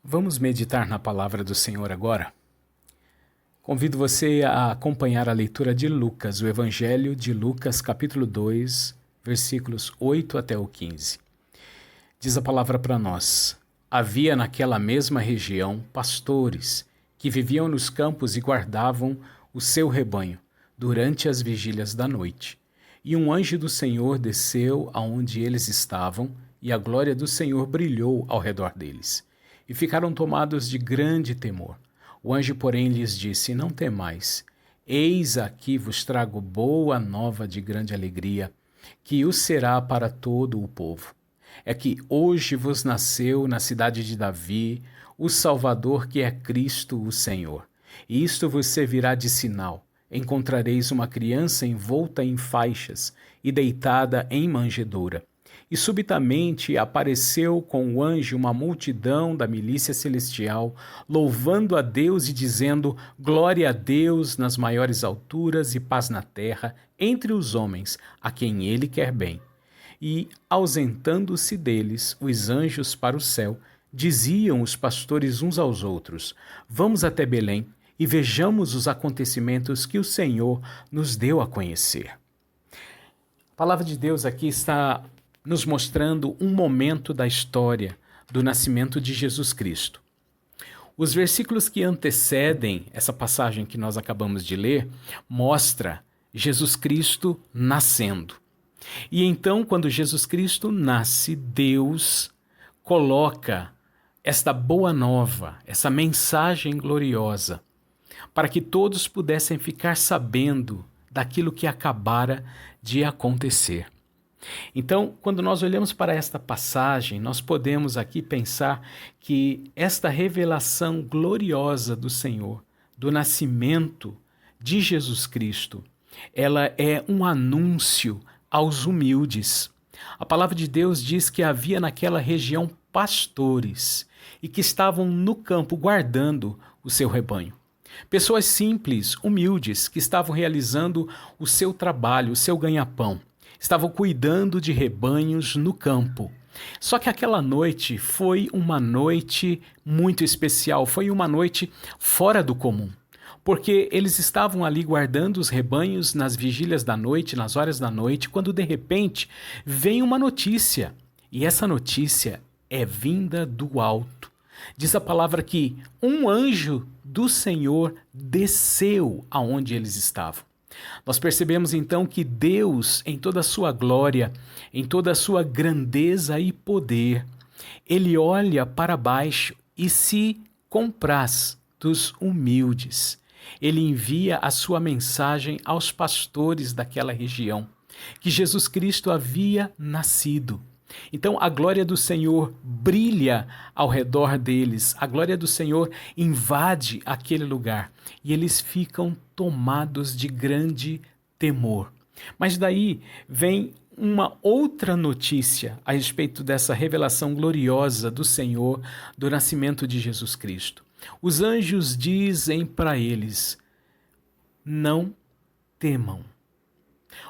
Vamos meditar na palavra do Senhor agora? Convido você a acompanhar a leitura de Lucas, o Evangelho de Lucas, capítulo 2, versículos 8 até o 15. Diz a palavra para nós: Havia naquela mesma região pastores que viviam nos campos e guardavam o seu rebanho durante as vigílias da noite. E um anjo do Senhor desceu aonde eles estavam, e a glória do Senhor brilhou ao redor deles. E ficaram tomados de grande temor. O anjo, porém, lhes disse: Não temais, eis aqui vos trago boa nova de grande alegria, que o será para todo o povo. É que hoje vos nasceu na cidade de Davi o Salvador, que é Cristo o Senhor. E isto vos servirá de sinal: encontrareis uma criança envolta em faixas e deitada em manjedoura. E subitamente apareceu com o anjo uma multidão da milícia celestial, louvando a Deus e dizendo: Glória a Deus nas maiores alturas e paz na terra entre os homens, a quem ele quer bem. E, ausentando-se deles, os anjos para o céu, diziam os pastores uns aos outros: Vamos até Belém e vejamos os acontecimentos que o Senhor nos deu a conhecer. A palavra de Deus aqui está nos mostrando um momento da história do nascimento de Jesus Cristo. Os versículos que antecedem essa passagem que nós acabamos de ler mostra Jesus Cristo nascendo. E então, quando Jesus Cristo nasce, Deus coloca esta boa nova, essa mensagem gloriosa, para que todos pudessem ficar sabendo daquilo que acabara de acontecer. Então, quando nós olhamos para esta passagem, nós podemos aqui pensar que esta revelação gloriosa do Senhor, do nascimento de Jesus Cristo, ela é um anúncio aos humildes. A palavra de Deus diz que havia naquela região pastores e que estavam no campo guardando o seu rebanho. Pessoas simples, humildes, que estavam realizando o seu trabalho, o seu ganha-pão. Estavam cuidando de rebanhos no campo. Só que aquela noite foi uma noite muito especial, foi uma noite fora do comum, porque eles estavam ali guardando os rebanhos nas vigílias da noite, nas horas da noite, quando de repente vem uma notícia, e essa notícia é vinda do alto. Diz a palavra que um anjo do Senhor desceu aonde eles estavam. Nós percebemos então que Deus, em toda a sua glória, em toda a sua grandeza e poder, ele olha para baixo e se compraz dos humildes. Ele envia a sua mensagem aos pastores daquela região, que Jesus Cristo havia nascido. Então a glória do Senhor brilha ao redor deles, a glória do Senhor invade aquele lugar e eles ficam tomados de grande temor. Mas daí vem uma outra notícia a respeito dessa revelação gloriosa do Senhor, do nascimento de Jesus Cristo. Os anjos dizem para eles: não temam.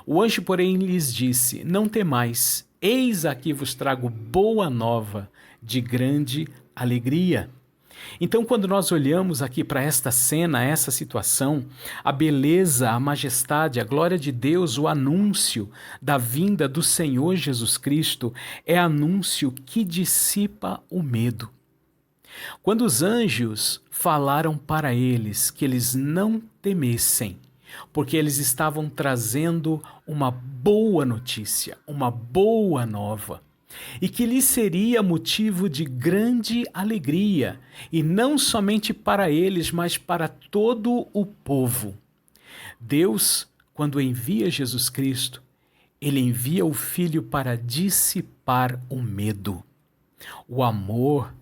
O anjo, porém, lhes disse: não temais, eis aqui vos trago boa nova de grande alegria. Então, quando nós olhamos aqui para esta cena, essa situação, a beleza, a majestade, a glória de Deus, o anúncio da vinda do Senhor Jesus Cristo é anúncio que dissipa o medo. Quando os anjos falaram para eles que eles não temessem, porque eles estavam trazendo uma boa notícia, uma boa nova, e que lhe seria motivo de grande alegria, e não somente para eles, mas para todo o povo. Deus, quando envia Jesus Cristo, ele envia o Filho para dissipar o medo, o amor,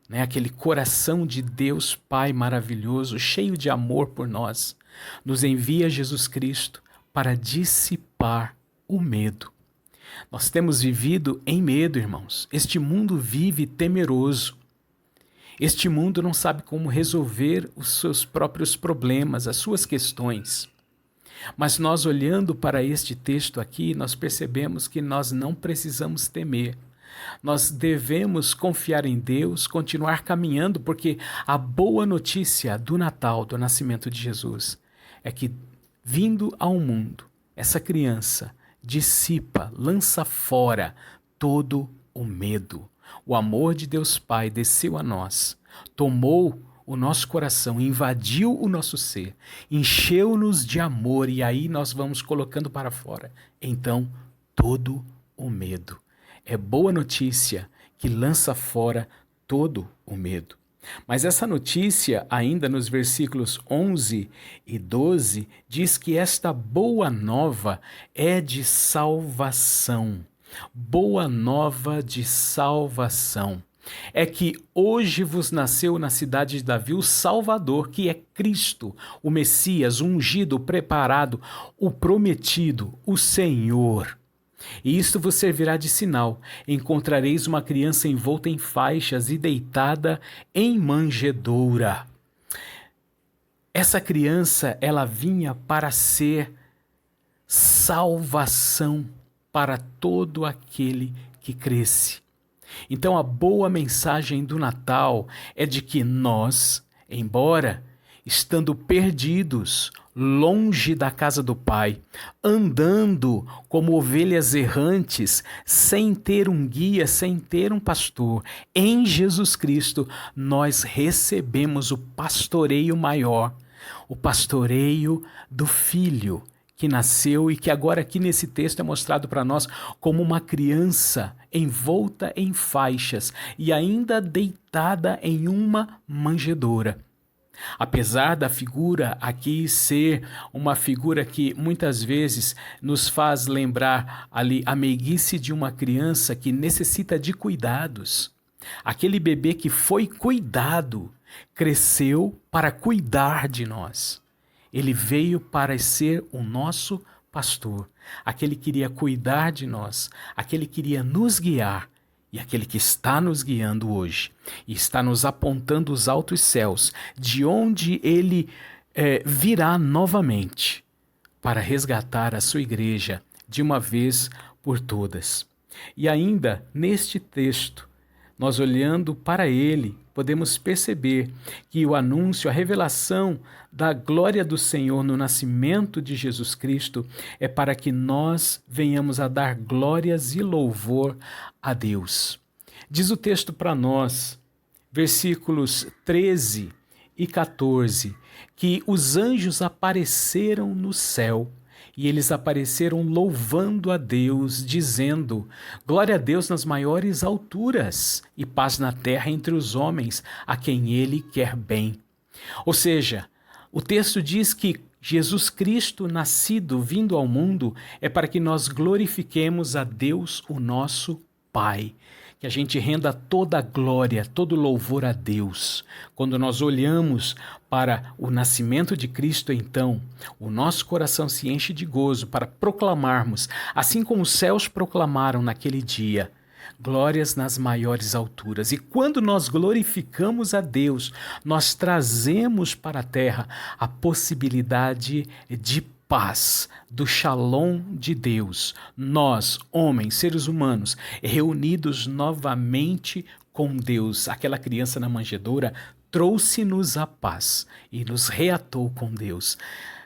aquele coração de Deus Pai maravilhoso, cheio de amor por nós, nos envia Jesus Cristo para dissipar o medo. Nós temos vivido em medo, irmãos. Este mundo vive temeroso. Este mundo não sabe como resolver os seus próprios problemas, as suas questões. Mas nós olhando para este texto aqui, nós percebemos que nós não precisamos temer. Nós devemos confiar em Deus, continuar caminhando, porque a boa notícia do Natal, do nascimento de Jesus, é que, vindo ao mundo, essa criança dissipa, lança fora todo o medo. O amor de Deus Pai desceu a nós, tomou o nosso coração, invadiu o nosso ser, encheu-nos de amor e aí nós vamos colocando para fora. Então, todo o medo. É boa notícia que lança fora todo o medo. Mas essa notícia, ainda nos versículos 11 e 12, diz que esta boa nova é de salvação. Boa nova de salvação. É que hoje vos nasceu na cidade de Davi o Salvador, que é Cristo, o Messias, o ungido, o preparado, o prometido, o Senhor. E isto vos servirá de sinal: encontrareis uma criança envolta em faixas e deitada em manjedoura. Essa criança, ela vinha para ser salvação para todo aquele que cresce. Então a boa mensagem do Natal é de que nós, embora estando perdidos, longe da casa do Pai, andando como ovelhas errantes, sem ter um guia, sem ter um pastor, em Jesus Cristo, nós recebemos o pastoreio maior, o pastoreio do Filho, que nasceu e que agora aqui nesse texto é mostrado para nós como uma criança envolta em faixas e ainda deitada em uma manjedoura. Apesar da figura aqui ser uma figura que muitas vezes nos faz lembrar ali a meiguice de uma criança que necessita de cuidados, aquele bebê que foi cuidado, cresceu para cuidar de nós. Ele veio para ser o nosso pastor, aquele que iria cuidar de nós, aquele que iria nos guiar e aquele que está nos guiando hoje e está nos apontando os altos céus, de onde ele virá novamente para resgatar a sua igreja de uma vez por todas. E ainda neste texto, nós olhando para ele, podemos perceber que o anúncio, a revelação da glória do Senhor no nascimento de Jesus Cristo é para que nós venhamos a dar glórias e louvor a Deus. Diz o texto para nós, versículos 13 e 14, que os anjos apareceram no céu. E eles apareceram louvando a Deus, dizendo: glória a Deus nas maiores alturas e paz na terra entre os homens, a quem Ele quer bem. Ou seja, o texto diz que Jesus Cristo, nascido, vindo ao mundo, é para que nós glorifiquemos a Deus, o nosso Pai. Que a gente renda toda a glória, todo o louvor a Deus. Quando nós olhamos para o nascimento de Cristo, então, o nosso coração se enche de gozo para proclamarmos, assim como os céus proclamaram naquele dia, glórias nas maiores alturas. E quando nós glorificamos a Deus, nós trazemos para a terra a possibilidade de paz, do shalom de Deus. Nós, homens, seres humanos, reunidos novamente com Deus, aquela criança na manjedoura, trouxe-nos a paz e nos reatou com Deus.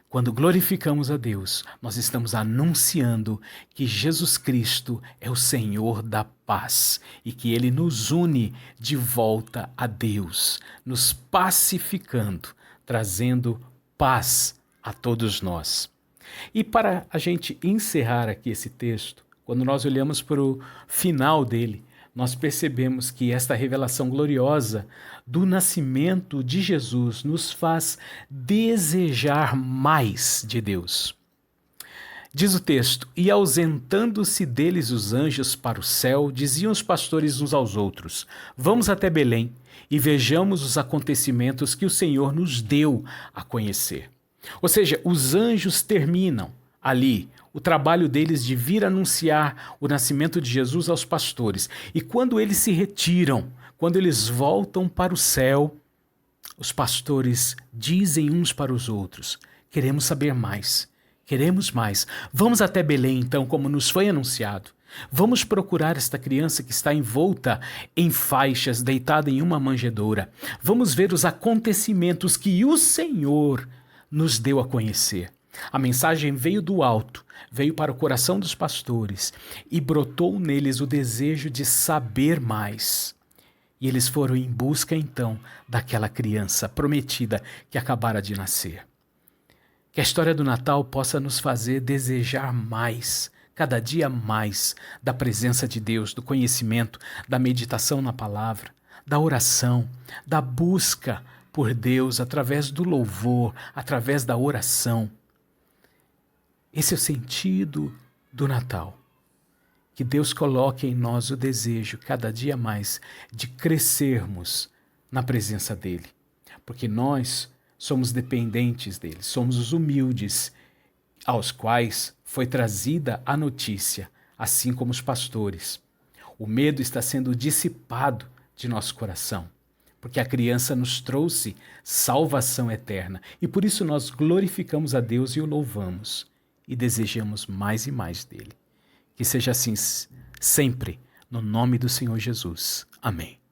Quando glorificamos a Deus, nós estamos anunciando que Jesus Cristo é o Senhor da paz e que Ele nos une de volta a Deus, nos pacificando, trazendo paz a todos nós. E para a gente encerrar aqui esse texto, quando nós olhamos para o final dele, nós percebemos que esta revelação gloriosa do nascimento de Jesus nos faz desejar mais de Deus. Diz o texto: e ausentando-se deles os anjos para o céu, diziam os pastores uns aos outros: vamos até Belém e vejamos os acontecimentos que o Senhor nos deu a conhecer. Ou seja, os anjos terminam ali o trabalho deles de vir anunciar o nascimento de Jesus aos pastores. E quando eles se retiram, quando eles voltam para o céu, os pastores dizem uns para os outros: queremos saber mais, queremos mais. Vamos até Belém, então, como nos foi anunciado. Vamos procurar esta criança que está envolta em faixas, deitada em uma manjedoura. Vamos ver os acontecimentos que o Senhor nos deu a conhecer. A mensagem veio do alto, veio para o coração dos pastores e brotou neles o desejo de saber mais. E eles foram em busca, então, daquela criança prometida que acabara de nascer. Que a história do Natal possa nos fazer desejar mais, cada dia mais, da presença de Deus, do conhecimento, da meditação na palavra, da oração, da busca por Deus através do louvor, através da oração. Esse é o sentido do Natal. Que Deus coloque em nós o desejo, cada dia mais, de crescermos na presença dEle. Porque nós somos dependentes dEle, somos os humildes, aos quais foi trazida a notícia, assim como os pastores. O medo está sendo dissipado de nosso coração, porque a criança nos trouxe salvação eterna. E por isso nós glorificamos a Deus e o louvamos, e desejamos mais e mais dEle. Que seja assim sempre, no nome do Senhor Jesus. Amém.